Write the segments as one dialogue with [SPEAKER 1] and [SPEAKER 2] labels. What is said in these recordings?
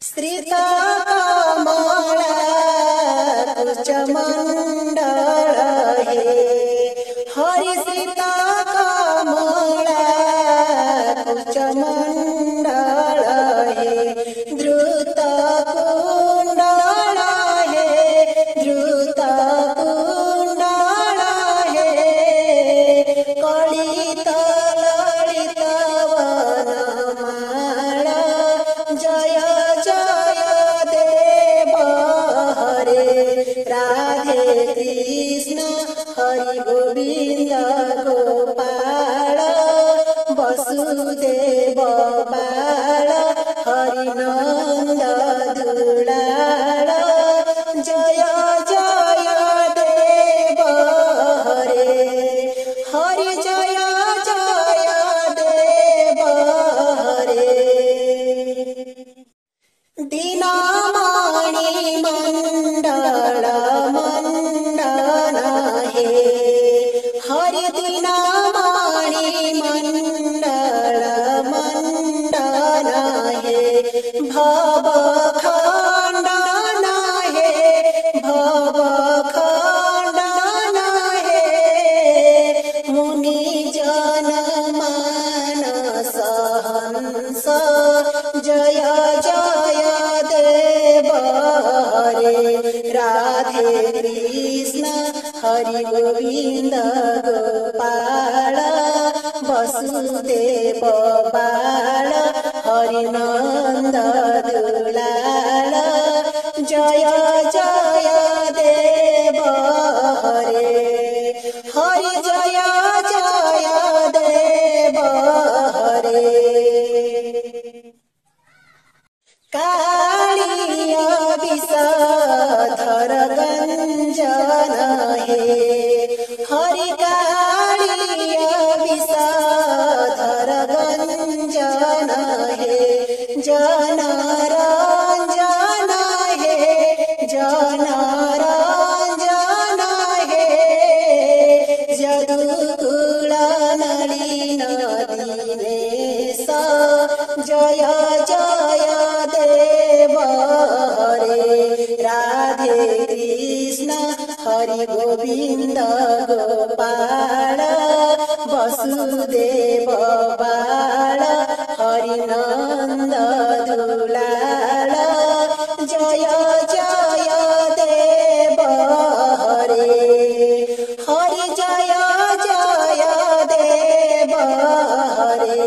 [SPEAKER 1] श्रिता कमला कुचमंडल हे हरि श्रिता कमला कुचमंडल हे द्रुत कुंडल हे द्रुत कुंडल हे कलित ललित वनमाला जय जय देव हरे राधे कृष्ण हरि गोविंद गोपाल वसुदेव बाल हरि नंद दुलाल जय जय देव हरे हरि जय जय देव हरे दीनामणि मंडल मंडन हे हरि दीनामणि मंडल मंडन हे भव खंडन हे भव खंडन हे मुनि जन मानस हंस जय जय देव हरे राधे कृष्ण हरि गोविंद गोपाल वसुदेव बाल हरि नंद दुलाल जय जय देव हरे हरि जय जय देव हरे कालिय विषधर गंजन हे हरि कालिय विषधर गंजन हे जन रंजन हे जन रंजन हे यदुकुल नलिन दीनेश जय जय देव हरे राधे कृष्ण हरि गोविंद गोपाल वसुदेव बाल हरि नंद दुलाल जय जय देव हरे हरि जय जय देव हरे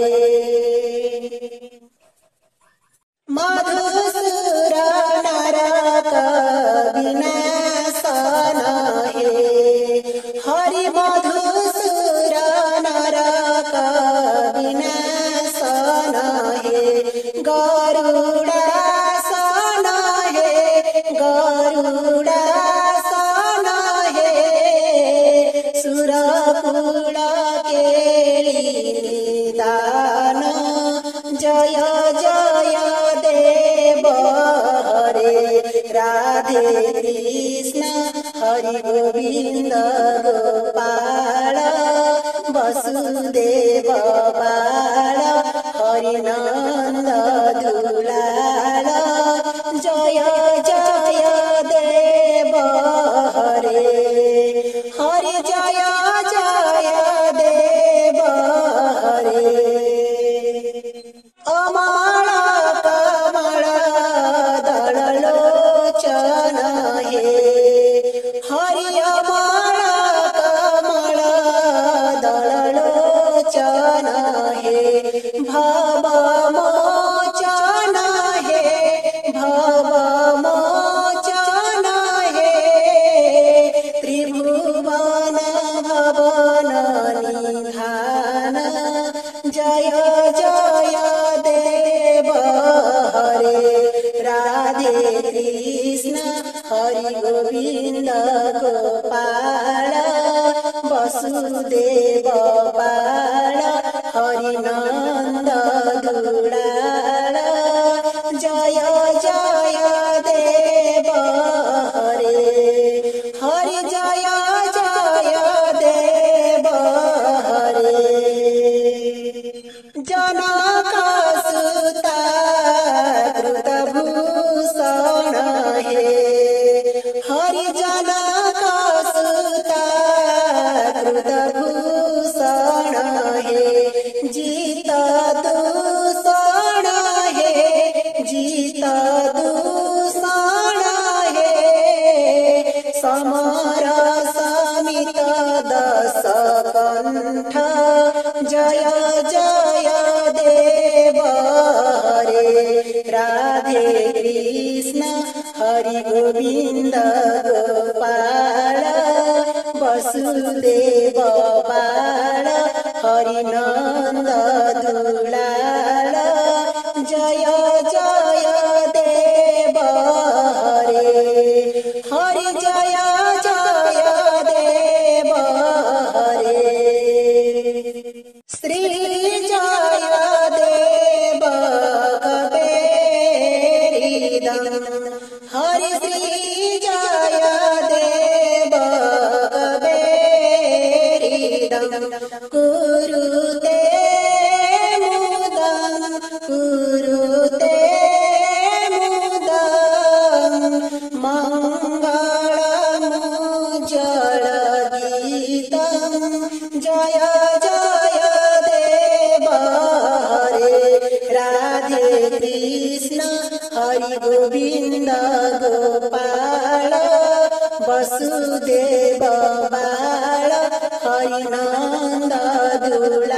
[SPEAKER 1] मधुसूर नरक विनाशन हे हरि मधुसूर नरक विनाशन हे गरुडासन हे गरुडासन हे सुरकुल केली निदान जय जय देव हरे राधे कृष्ण हरि गोविंद गोपाल वसुदेव बाल हरि नंद दुलाल जय जय देव हरे हरि जय जय देव हरे अमल कमल दल लोचन हे हरि अमल कमल दल लोचन हे भव मोचन हे भव मोचन हे त्रिभुवन भवन निधान जय जय देव हरे राधे कृष्ण हरि गोविंद गोपाल वसुदेव बाल हरि नंद दुलाल जय जय देव हरे हरि जय जय देव हरे जनक सुता द्रुत भू दूषण हे समर समित दश कंठ जय जय देव हरे राधे कृष्ण हरि गोविंद गोपाल वसुदेव बाल हरि नंद दुलाल जय जय देव हरे हरि जय जय देव हरे श्री जय देव कबीरदास हरि श्री जय देव कबीरदास कुरुते मुदं कुरुते मुदं मंगलमुज्ज्वल गीतं जय जय देव हरे राधे कृष्ण हरि गोविंद गोपाल वसुदेव बाल हरि नंद दुलाल